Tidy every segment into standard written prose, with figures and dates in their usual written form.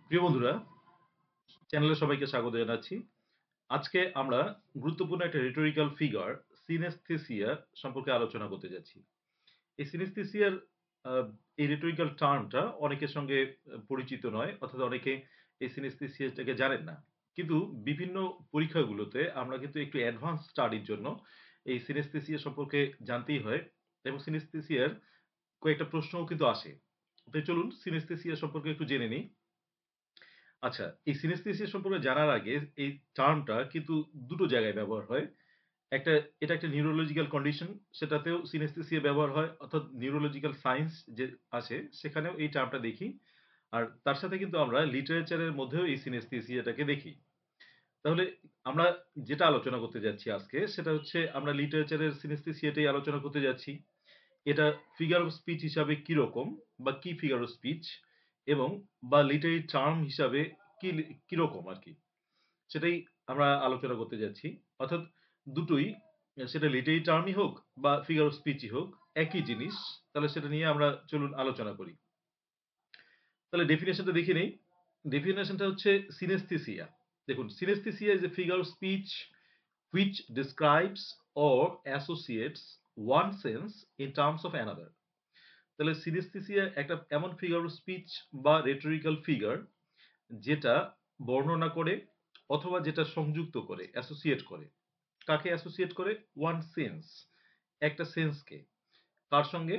প্রিয় বন্ধুরা, চ্যানেলে সবাইকে স্বাগত জানাচ্ছি। আজকে আমরা গুরুত্বপূর্ণ একটা rhetorical figure synesthesia সম্পর্কে আলোচনা করতে যাচ্ছি। এই synesthesiaর আ এই rhetorical টার্মটা অনেকের সঙ্গে পরিচিত নয়, অর্থাৎ অনেকে এই synesthesia টাকে জানেন না। কিন্তু বিভিন্ন পরীক্ষাগুলোতে আমরা কিন্তু একটু অ্যাডভান্স স্টাডির জন্য এই synesthesia সম্পর্কে জানতেই হয় এবং synesthesiaর কয়েকটা প্রশ্নও কিন্তু আসে। তো চলুন synesthesia সম্পর্কে একটু জেনে নিই। আচ্ছা, এই সিনেসথেসিয়া সম্পর্কে জানার আগে এই টার্মটা কিন্তু দুটো জায়গায় ব্যবহার হয়। একটা এটা একটা নিউরোলজিক্যাল কন্ডিশন, সেটাতেও সিনেসথেসিয়া ব্যবহার হয়। অর্থাৎ নিউরোলজিক্যাল সায়েন্স যে আছে সেখানেও এই টার্মটা দেখি। আর তার সাথে কিন্তু আমরা লিটারেচারের মধ্যেও এই সিনেসথেসিয়াটাকে দেখি। তাহলে আমরা যেটা আলোচনা করতে যাচ্ছি আজকে সেটা হচ্ছে আমরা লিটারেচারের সিনেসথেসিয়াটাই আলোচনা করতে যাচ্ছি। এটা ফিগার অফ স্পিচ হিসাবে কিরকম বা কি ফিগার অফ স্পিচ এবং বা লিটারি টার্ম হিসাবে কিরকম আরকি। সেটাই আমরা আলোচনা করতে যাচ্ছি। অর্থাৎ দুটোই সেটা লিটারি টার্মই হোক বা ফিগার অফ স্পিচই হোক, একই জিনিস। তাহলে সেটা নিয়ে আমরা চলুন আলোচনা করি। তাহলে ডেফিনিশনটা দেখে নেই। ডেফিনিশনটা হচ্ছে সিনেসথেসিয়া। দেখুন, synesthesia is a figure of speech which describes or associates one sense in terms of another. তাহলে সিনেসথেসিয়া একটা এমন ফিগার অফ স্পিচ বা রেটরিক্যাল ফিগার যেটা বর্ণনা করে অথবা যেটা সংযুক্ত করে, অ্যাসোসিয়েট করে। কাকে অ্যাসোসিয়েট করে? ওয়ান সেন্স, একটা সেন্সকে। কার সঙ্গে?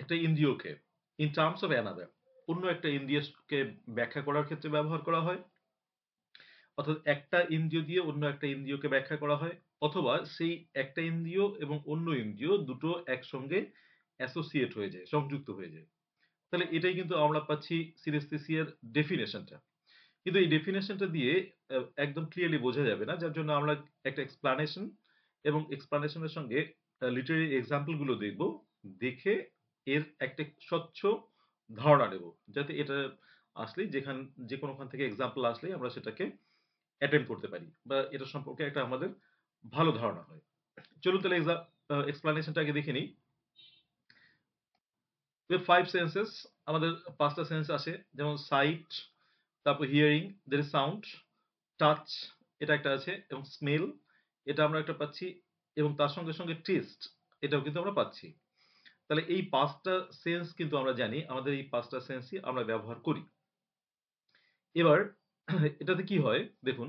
একটা ইন্দ্রিয়কে। ইন টার্মস অফ অ্যানাদার, অন্য একটা ইন্দ্রিয়কে ব্যাখ্যা করার ক্ষেত্রে ব্যবহার করা হয়। অর্থাৎ একটা ইন্দ্রিয় দিয়ে অন্য একটা ইন্দ্রিয়কে ব্যাখ্যা করা হয়, অথবা সেই একটা ইন্দ্রিয় এবং অন্য ইন্দ্রিয় দুটো একসঙ্গে অ্যাসোসিয়েট হয়ে যায়, সংযুক্ত হয়ে যায়। তাহলে এটাই কিন্তু আমরা পাচ্ছি সিনেসথেসিয়ার ডেফিনেশনটা। কিন্তু এই ডেফিনেশনটা দিয়ে একদম ক্লিয়ারলি বোঝা যাবে না। যার জন্য আমরা একটা এক্সপ্লানেশন এবং এক্সপ্লানেশনের সঙ্গে লিটারেরি এক্সাম্পল গুলো দেখব। দেখে এর একটা স্বচ্ছ ধারণা নেব। যাতে এটা আসলেই যে কোনোখান থেকে এক্সাম্পল আসলেই আমরা সেটাকে অ্যাটেন্ড করতে পারি বা এটা সম্পর্কে একটা আমাদের ভালো ধারণা হয়। চলুন তাহলে এক্সপ্লানেশনটা আগে দেখে নিই। We have five senses, আমাদের পাঁচটা সেন্স আসে, যেমন সাইট, তারপর hearing, there is sound, touch, এটা একটা আছে, এবং স্মেল, এটা আমরা একটা পাচ্ছি, এবং তার সঙ্গে সঙ্গে টেস্ট, এটাও কিন্তু আমরা পাচ্ছি। তাহলে এই পাঁচটা সেন্স কিন্তু আমরা জানি, আমাদের এই পাঁচটা সেন্সই আমরা ব্যবহার করি। এবার এটাতে কি হয় দেখুন,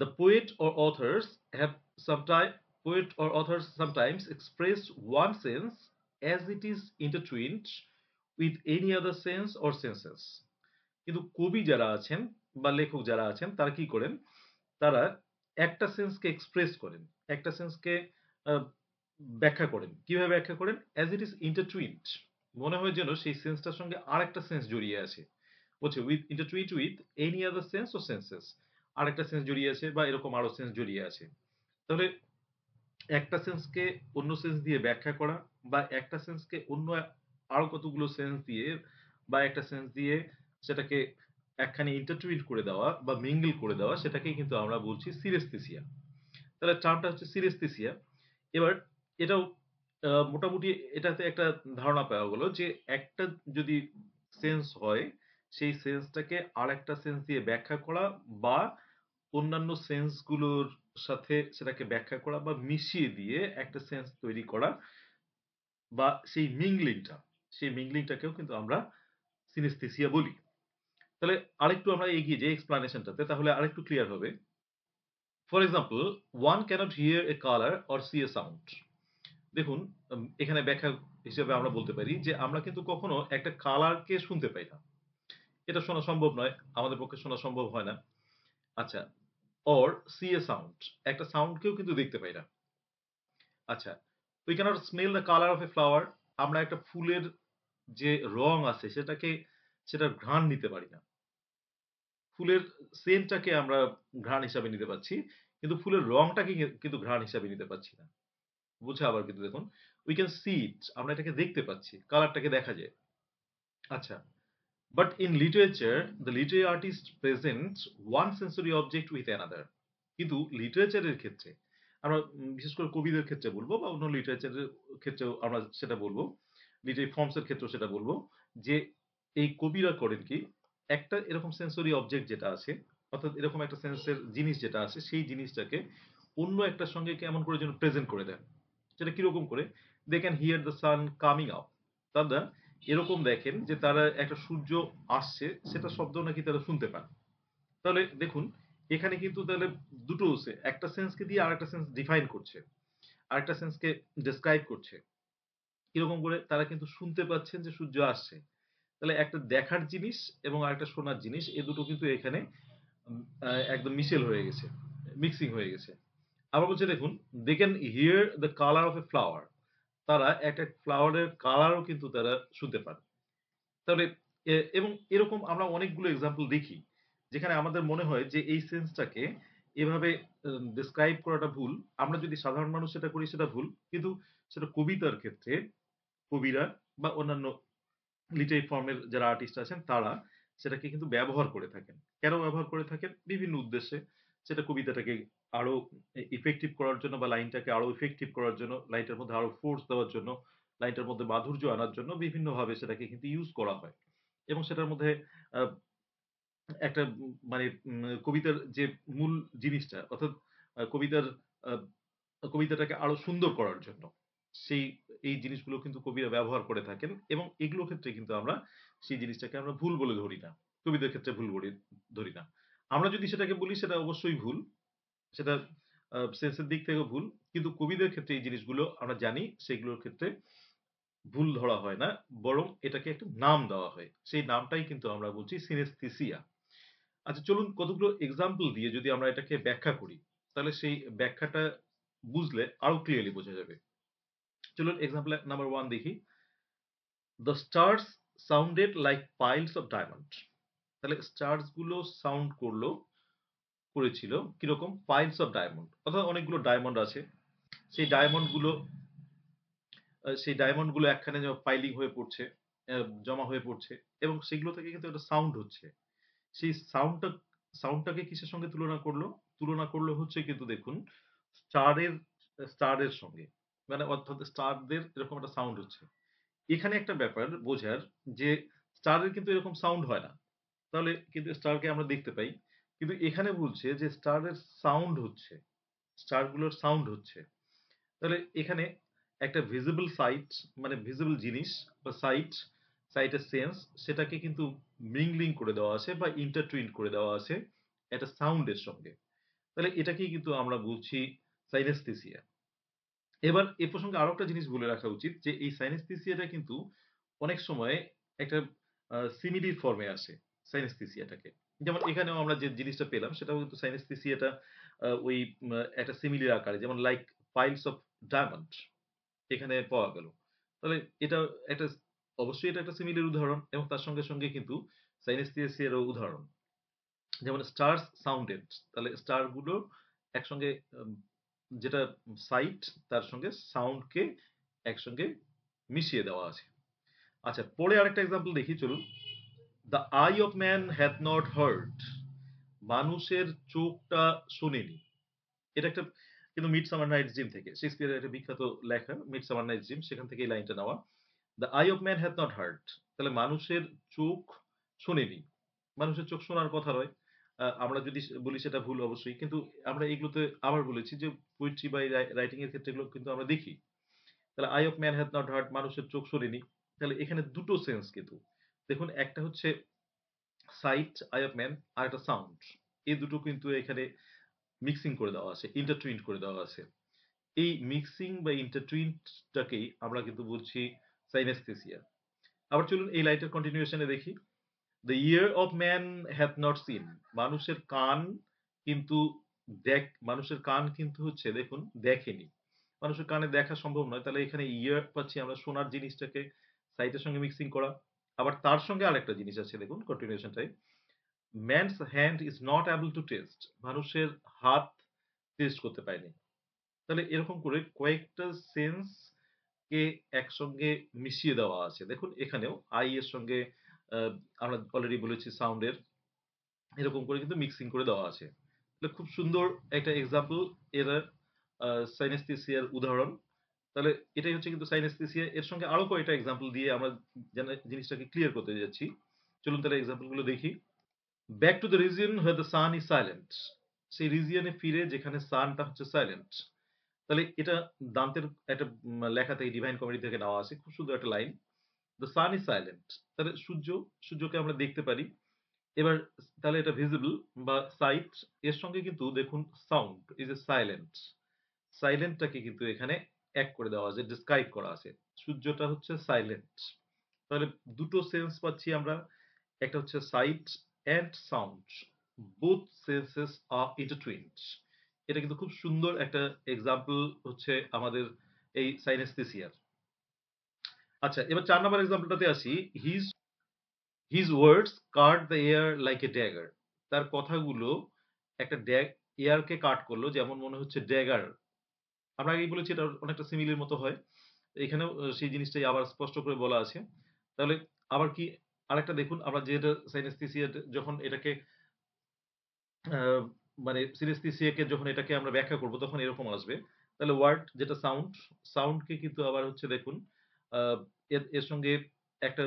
the poet or authors have sometime poet or authors sometimes express one sense as it is intertwined with any other sense or senses. কিন্তু কবি যারা আছেন বা লেখক যারা আছেন তারা কি করেন? তারা একটা সেন্সকে এক্সপ্রেস করেন। একটা সেন্সকে আ ব্যাখ্যা করেন। কিভাবে ব্যাখ্যা করেন? as it is intertwined, মনে হয় যেন সেই সেন্সটার সঙ্গে আরেকটা সেন্স জড়িয়ে আছে। বলছে with intertwined with any other sense or senses, আরেকটা সেন্স জড়িয়ে আছে বা এরকম আরো সেন্স জড়িয়ে আছে। তাহলে একটা সেন্সকে অন্য সেন্স দিয়ে ব্যাখ্যা করা বা একটা সেন্সকে অন্য আরো কতগুলো সেন্স দিয়ে বা একটা সেন্স দিয়ে সেটাকে একখানে ইন্টারটুইন করে দেওয়া বা মিঙ্গল করে দেওয়া, সেটাকেই কিন্তু আমরা বলছি সিনেসথেসিয়া। তাহলে টার্মটা হচ্ছে সিনেসথেসিয়া। এবার এটাও মোটামুটি এটাতে একটা ধারণা পাওয়া গেল যে একটা যদি সেন্স হয়, সেই সেন্সটাকে আরেকটা সেন্স দিয়ে ব্যাখ্যা করা বা অন্যান্য সেন্স গুলোর সাথে সেটাকে ব্যাখ্যা করা বা মিশিয়ে দিয়ে একটা সেন্স তৈরি করা বা সেই মিংলিংটাকেও কিন্তু আমরা সিনেসথেসিয়া বলি। তাহলে আরেকটু আমরা এগিয়ে যাই এক্সপ্লানেশনটাতে, তাহলে আরেকটু ক্লিয়ার হবে। For example, one cannot hear a color or see a sound. দেখুন, এখানে ব্যাখ্যা হিসেবে আমরা বলতে পারি যে আমরা কিন্তু কখনো একটা কালারকে শুনতে পাই না। এটা শোনা সম্ভব নয়। আমাদের পক্ষে শোনা সম্ভব হয় না। আচ্ছা, or see a sound, একটা সাউন্ডকেও কিন্তু দেখতে পাই না। আচ্ছা, we cannot smell the color of a flower, আমরা একটা ফুলের যে রং আছে সেটার ঘ্রাণ নিতে পারি না। ফুলের সেন্টটাকে আমরা ঘ্রাণ হিসাবে নিতে পারছি, কিন্তু ফুলের রংটাকে কিন্তু ঘ্রাণ হিসাবে নিতে পারছি না। বুঝে আবার কিন্তু দেখুন, we can see it, আমরা এটাকে দেখতে পাচ্ছি, কালারটাকে দেখা যায়। আচ্ছা, but in literature the literary artist presents one sensory object with another. কিন্তু লিটারেচারের ক্ষেত্রে আমরা বিশেষ করে কবিদের ক্ষেত্রে বলবো বা অন্য লিটারেচারের ক্ষেত্রেও আমরা সেটা বলবো, লিটারি ফর্মস এর ক্ষেত্রেও সেটা বলবো যে এই কবিরা করেন কি? একটা এরকম সেন্সরি অবজেক্ট যেটা আছে, অর্থাৎ এরকম একটা সেন্সের জিনিস যেটা আছে, সেই জিনিসটাকে অন্য একটার সঙ্গে কেমন করে যেন প্রেজেন্ট করে দেয়। সেটা কিরকম করে? They can hear the sun coming up. তারা এরকম দেখেন যে তারা একটা সূর্য আসছে, সেটা শব্দ নাকি তারা শুনতে পান। তাহলে দেখুন, এখানে কিন্তু তাহলে দুটো হচ্ছে, একটা সেন্সকে দিয়ে আরেকটা সেন্স ডিফাইন করছে, আরেকটা সেন্সকে ডেসক্রাইব করছে। কিরকম করে? তারা কিন্তু শুনতে পাচ্ছেন যে সূর্য আসছে। তাহলে একটা দেখার জিনিস এবং আরেকটা শোনার জিনিস, এ দুটো কিন্তু এখানে একদম মিশেল হয়ে গেছে, মিক্সিং হয়ে গেছে। আবার বলছে দেখুন, they can hear the colour of a flower. তারা একটা ফ্লাওয়ারের কালারও কিন্তু তারা শুনতে পান। তাহলে এবং এরকম আমরা অনেকগুলো এক্সাম্পল দেখি যেখানে আমাদের মনে হয় যে এই সেন্সটাকে এভাবে ডেসক্রাইব করাটা ভুল। আমরা যদি সাধারণ মানুষ সেটা করি সেটা ভুল, কিন্তু সেটা কবিতার ক্ষেত্রে কবিরা বা অন্যান্য লিটারি ফর্মের যারা আর্টিস্ট আছেন তারা সেটাকে কিন্তু ব্যবহার করে থাকেন। কেন ব্যবহার করে থাকেন? বিভিন্ন উদ্দেশ্যে। সেটা কবিতাটাকে আরো ইফেক্টিভ করার জন্য বা লাইনটাকে আরো ইফেক্টিভ করার জন্য, লাইনটার মধ্যে আরো ফোর্স দেওয়ার জন্য, লাইনটার মধ্যে মাধুর্য আনার জন্য বিভিন্নভাবে সেটাকে কিন্তু ইউজ করা হয়। এবং সেটার মধ্যে আ একটা মানে কবিতার যে মূল জিনিসটা, অর্থাৎ কবিতার আ কবিতাটাকে আরো সুন্দর করার জন্য সেই এই জিনিসগুলো কিন্তু কবিরা ব্যবহার করে থাকেন, এবং এগুলোর ক্ষেত্রে কিন্তু আমরা সেই জিনিসটাকে আমরা ভুল বলে ধরি না। কবিদের ক্ষেত্রে ভুল বলে ধরি না। আমরা যদি সেটাকে বলি সেটা অবশ্যই ভুল। সেটা সেন্সের দিক থেকেও ভুল। কিন্তু কবিদের ক্ষেত্রে এই জিনিসগুলো আমরা জানি, সেগুলোর ক্ষেত্রে ভুল ধরা হয় না। বরং এটাকে একটা নাম দেওয়া হয়। সেই নামটাই কিন্তু আমরা বলছি সিনেসথেসিয়া। আচ্ছা, চলুন কতগুলো এক্সাম্পল দিয়ে যদি আমরা এটাকে ব্যাখ্যা করি, তাহলে সেই ব্যাখ্যাটা বুঝলে আরো ক্লিয়ারলি বোঝা যাবে। চলুন এক্সাম্পল নাম্বার 1 দেখি। The stars sounded like piles of diamond. তাহলে স্টার্স গুলো সাউন্ড করেছিল কিরকম? পাইলস অফ ডায়মন্ড, অর্থাৎ অনেকগুলো ডায়মন্ড আছে। সেই ডায়মন্ড গুলো একখানে পাইলিং হয়ে পড়ছে, জমা হয়ে পড়ছে, এবং সেগুলো থেকে কিন্তু একটা সাউন্ড হচ্ছে। সেই সাউন্ডটাকে কিসের সঙ্গে তুলনা করলো? তুলনা করলো হচ্ছে কিন্তু দেখুন, স্টারের স্টারের সঙ্গে। মানে অর্থাৎ স্টারদের এরকম একটা সাউন্ড হচ্ছে। এখানে একটা ব্যাপার বোঝার, যে স্টারের কিন্তু এরকম সাউন্ড হয় না। তাহলে কিন্তু স্টারকে আমরা দেখতে পাই। কিন্তু এখানে বলছে যে স্টারের সাউন্ড হচ্ছে। স্টার গুলোর সাউন্ড হচ্ছে। তাহলে এখানে একটা ভিজিবল সাইট, মানে ভিজিবল জিনিস বা সাইটের সেন্স, সেটাকে কিন্তু মিংলিং করে দেওয়া আছে বা ইন্টারটুইন করে দেওয়া আছে একটা সাউন্ডের সঙ্গে। তাহলে এটাকেই কিন্তু আমরা বলছি সাইনেস্থেসিয়া। এবার এ প্রসঙ্গে আরো একটা জিনিস বলে রাখা উচিত, যে এই সাইনেস্থেসিয়াটা কিন্তু অনেক সময় একটা সিমিলির ফর্মে আসে সাইনেস্থেসিয়াটাকে। যেমন এখানেও আমরা যে জিনিসটা পেলাম সেটাও কিন্তু সাইনেস্থেসিয়াটা ওই একটা সিমিলির আকারে, যেমন লাইক পাইলস অফ ডায়মন্ড এখানে পাওয়া গেল। তাহলে এটা একটা, অবশ্যই এটা একটা সিমিলির উদাহরণ, এবং তার সঙ্গে সঙ্গে কিন্তু সাইনেস্থেসিয়ারও উদাহরণ। যেমন স্টারস সাউন্ডেড, তাহলে স্টার গুলো একসঙ্গে যেটা সাইট, তার সঙ্গে সাউন্ডকে একসঙ্গে মিশিয়ে দেওয়া আছে। আচ্ছা, পরে আরেকটা এক্সাম্পল দেখি চলুন। The I of man hath not hard. মানুষের চোখটা শোনেনি। এটা একটা কিন্তু মিড সামার নাইটস ড্রিম থেকে, শেক্সপিয়ারের একটা বিখ্যাত লেখা মিড সামার নাইটস ড্রিম, সেখান থেকে এই লাইনটা নেওয়া। The I of man hath not hard. তাহলে মানুষের চোখ শোনেনি। মানুষের চোখ শোনার কথা নয়। আমরা যদি বলি সেটা ভুল অবশ্যই। কিন্তু আমরা এগুলোতে আবার বলেছি যে পোয়েট্রি বা রাইটিং এর ক্ষেত্রে এগুলো কিন্তু আমরা দেখি। তাহলে I of man hath not hard, মানুষের চোখ শোনেনি। তাহলে এখানে দুটো সেন্স কিন্তু। দেখুন, একটা হচ্ছে সাইট, আই অফ ম্যান, আর একটা সাউন্ড। এই দুটো কিন্তু এখানে মিক্সিং করে দেওয়া আছে, ইন্টারটুইন্ড করে দেওয়া আছে। এই মিক্সিং বা ইন্টারটুইনটাকেই আমরা কিন্তু বলছি সাইনেস্থেসিয়া। আবার চলুন এই লাইটের কন্টিনিউশনে দেখি। The year of man hath not seen. মানুষের কান কিন্তু মানুষের কান কিন্তু হচ্ছে দেখুন দেখেনি। মানুষের কানে দেখা সম্ভব নয়। তাহলে এখানে ইয়ার পাচ্ছি আমরা, শোনার জিনিসটাকে সাইটের সঙ্গে মিক্সিং করা। আবার তার সঙ্গে আরেকটা জিনিস আছে দেখুন কন্টিনিউশনটাই। Man's hand is not able to taste. মানুষের হাত টেস্ট করতে পারেনি। তাহলে এরকম করে কয়েকটা সেন্স কে একসঙ্গে মিশিয়ে দেওয়া আছে। দেখুন এখানেও আই এর সঙ্গে আমরা অলরেডি বলেছি সাউন্ডের, এরকম করে কিন্তু মিক্সিং করে দেওয়া আছে। তাহলে খুব সুন্দর একটা এক্সাম্পল এর সাইনেস্থেসিয়ার উদাহরণ। তাহলে এটাই হচ্ছে কিন্তু সাইনেস্থেসিয়া। এর সঙ্গে আরো কয়েকটা এক্সাম্পল দিয়ে আমরা জিনিসটাকে ক্লিয়ার করতে যাচ্ছি। চলুন তাহলে এক্সাম্পল গুলো দেখি। Back to the region where the sun is silent. সেই রিজিয়নে ফিরে যেখানে সানটা হচ্ছে সাইলেন্ট। তাহলে এটা দান্তের একটা লেখা থেকে, ডিভাইন কমেডি থেকে নেওয়া আছে। খুব সুন্দর একটা line. The sun is silent. তাহলে সূর্যকে আমরা দেখতে পারি। এবার তাহলে এটা ভিজিবল বা সাইট, এর সঙ্গে কিন্তু দেখুন সাউন্ড ইজ এ সাইলেন্ট। সাইলেন্টটাকে কিন্তু এখানে এক করে দেওয়া আছে, ডিসক্রাইব করা আছে। সূর্যটা হচ্ছে সাইলেন্ট। তাহলে দুটো সেন্স পাচ্ছি আমরা। একটা হচ্ছে sight and sound, both senses are intertwined. এটা কিন্তু খুব সুন্দর একটা এক্সাম্পল হচ্ছে আমাদের এই সাইনেস্থেসিয়ার। আচ্ছা, এবার 4 নাম্বার এক্সাম্পলটাতে আসি। His his words cut the air like a dagger. তার কথাগুলো একটা এয়ারকে কাট করলো, যেমন মনে হচ্ছে ড্যাগার। আমরা আগেই বলেছি এটা অনেকটা সিমিলির মতো হয়। এখানেও সেই জিনিসটাই আবার স্পষ্ট করে বলা আছে। তাহলে আবার কি আরেকটা দেখুন, আমরা যেটা সাইনেস্থেসিয়া যখন এটাকে আ মানে সিনেস্থেসিয়াকে যখন এটাকে আমরা ব্যাখ্যা করব তখন এরকম আসবে। তাহলে ওয়ার্ড যেটা সাউন্ড, সাউন্ডকে কিন্তু আবার হচ্ছে দেখুন আ এর সঙ্গে একটা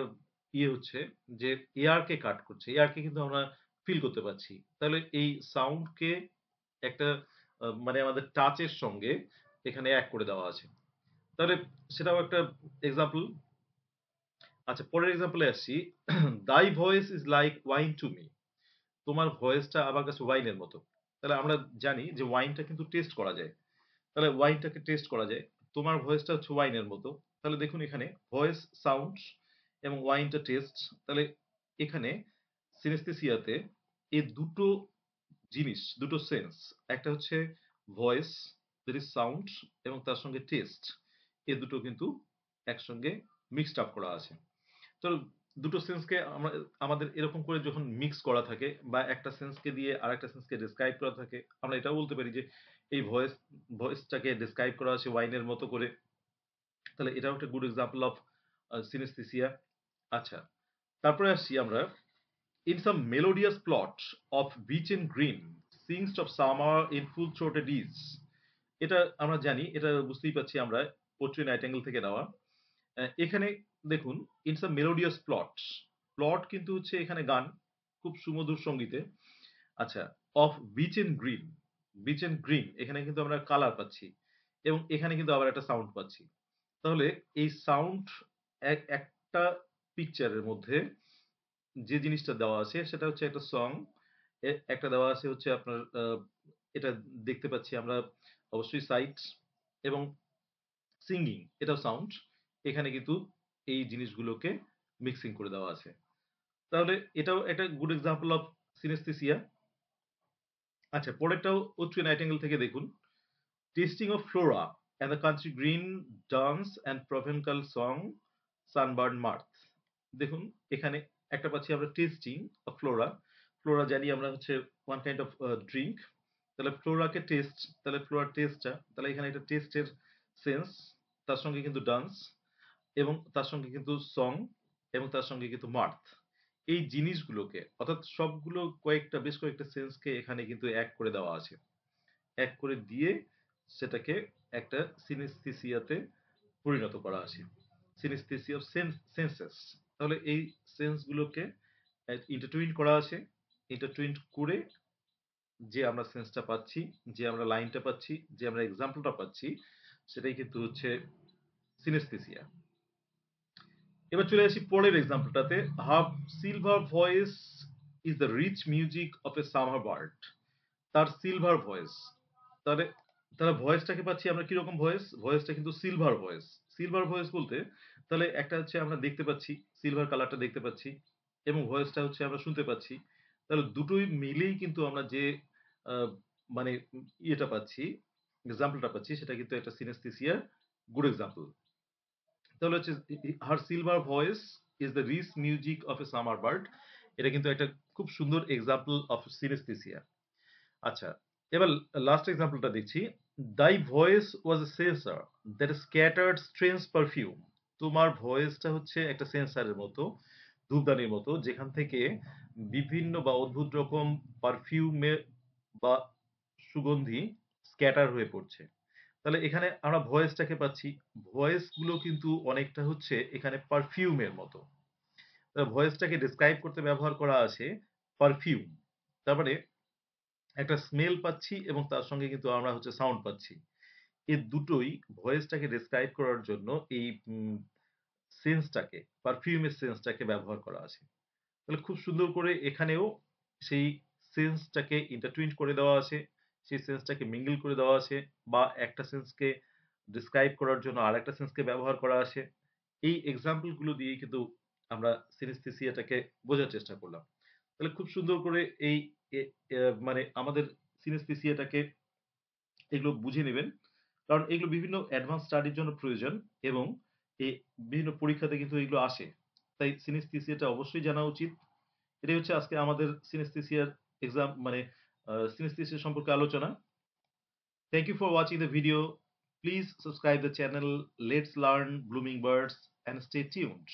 হচ্ছে যে এয়ারকে কাট করছে। এয়ারকে কিন্তু আমরা ফিল করতে পারছি। তাহলে এই সাউন্ডকে একটা মানে আমাদের টাচের সঙ্গে এখানে এক করে দেওয়া আছে। তাহলে সেটাও একটা এক্সাম্পল। আচ্ছা, পরের এক্সাম্পল এ আসছি। "Thy voice is like wine to me." তোমার ভয়েসটা আমার কাছে ওয়াইনের মতো। তাহলে আমরা জানি যে ওয়াইনটা কিন্তু টেস্ট করা যায়। তাহলে ওয়াইনটাকে টেস্ট করা যায়। তোমার ভয়েসটা হচ্ছে ওয়াইনের মতো। তাহলে দেখুন এখানে ভয়েস, সাউন্ড এবং ওয়াইনটা টেস্ট। তাহলে এখানে সিনেস্থেসিয়াতে এই দুটো জিনিস, দুটো সেন্স, একটা হচ্ছে ভয়েস, দ্যাট ইজ সাউন্ড, এবং তার সঙ্গে টেস্ট। এই দুটো কিন্তু একসঙ্গে মিক্সড আপ করা আছে। তো দুটো সেন্সকে আমাদের এরকম করে যখন মিক্স করা থাকে বা একটা সেন্সকে দিয়ে আরেকটা সেন্সকে ডেসক্রাইব করা থাকে, আমরা এটাও বলতে পারি যে এই ভয়েসটাকে ডেসক্রাইব করা আছে ওয়াইনের মতো করে। তাহলে এটাও একটা গুড এক্সাম্পল অফ সিনেস্থেসিয়া। আচ্ছা, তারপরে আসছি আমরা। In some melodious plot of beech and green sings of summer in full throated ease. এটা আমরা জানি, এটা বুঝতেই পারছি আমরা পোট্রি নাইটেঙ্গেল থেকে নেওয়া। এখানে দেখুন, it's a melodious plot. Plot কিন্তু হচ্ছে এখানে গান, খুব সুমধুর সঙ্গীতে। আচ্ছা, of beech and green. Beech and green এখানে কিন্তু আমরা কালার পাচ্ছি এবং এখানে কিন্তু আবার একটা সাউন্ড পাচ্ছি। তাহলে এই সাউন্ড একটা পিকচারের মধ্যে যে জিনিসটা দেওয়া আছে সেটা হচ্ছে একটা সং, একটা দেওয়া আছে হচ্ছে আপনার এটা দেখতে পাচ্ছি আমরা অবশ্যই সাইট, এবং সিঙ্গিং এটাও সাউন্ড। এখানে কিন্তু এই জিনিসগুলোকে মিক্সিং করে দেওয়া আছে। তাহলে এটাও একটা গুড এক্সাম্পল অফ সিনেস্থেসিয়া। আচ্ছা, পরেরটাও ওট্রি নাইটেঙ্গেল থেকে দেখুন। Tasting of Flora and the country green dance and Provencal song sunburnt mirth. দেখুন এখানে একটা পাচ্ছি আমরা টেস্টিং অফ ফ্লোরা। ফ্লোরা জানি আমরা হচ্ছে ওয়ান কাইন্ড অফ ড্রিঙ্ক। তাহলে ফ্লোরাকে টেস্ট, তাহলে ফ্লোরার টেস্টটা, তাহলে এখানে একটা টেস্টের সেন্স, তার সঙ্গে কিন্তু ডান্স এবং তার সঙ্গে কিন্তু সং এবং তার সঙ্গে কিন্তু মার্থ। এই জিনিসগুলোকে অর্থাৎ সবগুলো বেশ কয়েকটা সেন্সকে এখানে কিন্তু এক করে দেওয়া আছে। এক করে দিয়ে সেটাকে একটা সিনেস্থেসিয়াতে পরিণত করা আছে। Synaesthesia of senses. তাহলে এই সেন্সগুলোকে ইন্টারটুইন করা আছে। ইন্টারটুইন করে যে আমরা সেন্সটা পাচ্ছি, যে আমরা লাইনটা পাচ্ছি, যে আমরা এক্সাম্পলটা পাচ্ছি, সেটাই কিন্তু হচ্ছে সিনেস্থেসিয়া। এবার চলে আসি পরের এক্সাম্পলটাতে। Her silver voice is the rich music of a summer bird. তার সিলভার ভয়েস। তাহলে তাহলে ভয়েসটাকে পাচ্ছি আমরা কিরকম ভয়েস? ভয়েসটা কিন্তু সিলভার ভয়েস। সিলভার ভয়েস বলতে তাহলে একটা হচ্ছে আমরা দেখতে পাচ্ছি, সিলভার কালারটা দেখতে পাচ্ছি, এবং ভয়েসটা হচ্ছে আমরা শুনতে পাচ্ছি। তাহলে দুটোই মিলেই কিন্তু আমরা যে আহ, মানে ইয়েটা পাচ্ছি, এক্সাম্পলটা পাচ্ছি, সেটা কিন্তু একটা সিনেস্থেসিয়ার গুড এক্সাম্পল। তাহলে হচ্ছে her silver voice is the rich music of a summer bird. এটা কিন্তু একটা খুব সুন্দর এক্সাম্পল অফ সিনেস্থেসিয়া। আচ্ছা, এবার লাস্ট এক্সাম্পলটা দেখছি। দাই voice was A sensor that scattered strange perfume. তোমার ভয়েসটা হচ্ছে একটা সেন্সারের মতো, ধূপদানির মতো, যেখান থেকে বিভিন্ন বা অদ্ভুত রকম পারফিউমে বা সুগন্ধি স্ক্যাটার হয়ে পড়ছে। তাহলে এখানে আমরা ভয়েসটাকে পাচ্ছি। ভয়েস গুলো কিন্তু অনেকটা হচ্ছে এখানে পারফিউমের মতো। ভয়েসটাকে ডেসক্রাইব করতে ব্যবহার করা আছে পারফিউম। তার মানে একটা স্মেল পাচ্ছি এবং তার সঙ্গে কিন্তু আমরা হচ্ছে সাউন্ড পাচ্ছি। এই দুটোই ভয়েসটাকে ডেসক্রাইব করার জন্য এই সেন্সটাকে, পারফিউমের সেন্সটাকে ব্যবহার করা আছে। তাহলে খুব সুন্দর করে এখানেও সেই সেন্সটাকে ইন্টারটুইন্ট করে দেওয়া আছে, সেই সেন্সটাকে মিঙ্গল করে দেওয়া আছে, বা একটা সেন্সকে ডিসক্রাইব করার জন্য আরেকটা সেন্সকে ব্যবহার করা আছে। এই এক্সাম্পল গুলো দিয়ে কিন্তু আমরা সিনেস্থেসিয়াটাকে বোঝার চেষ্টা করলাম। তাহলে খুব সুন্দর করে এই মানে আমাদের সিনেস্থেসিয়াটাকে এগুলো বুঝে নেবেন, কারণ এগুলো বিভিন্ন অ্যাডভান্স স্টাডির জন্য প্রয়োজন এবং এই বিভিন্ন পরীক্ষাতে কিন্তু এগুলো আসে। তাই সিনেস্থেসিয়াটা অবশ্যই জানা উচিত। এটাই হচ্ছে আজকে আমাদের সিনেস্থেসিয়ার এক্সাম মানে সিনেস্থেসিয়া সম্পর্কে আলোচনা। Thank you for watching the video. Please subscribe the channel. Let's learn blooming birds and stay tuned.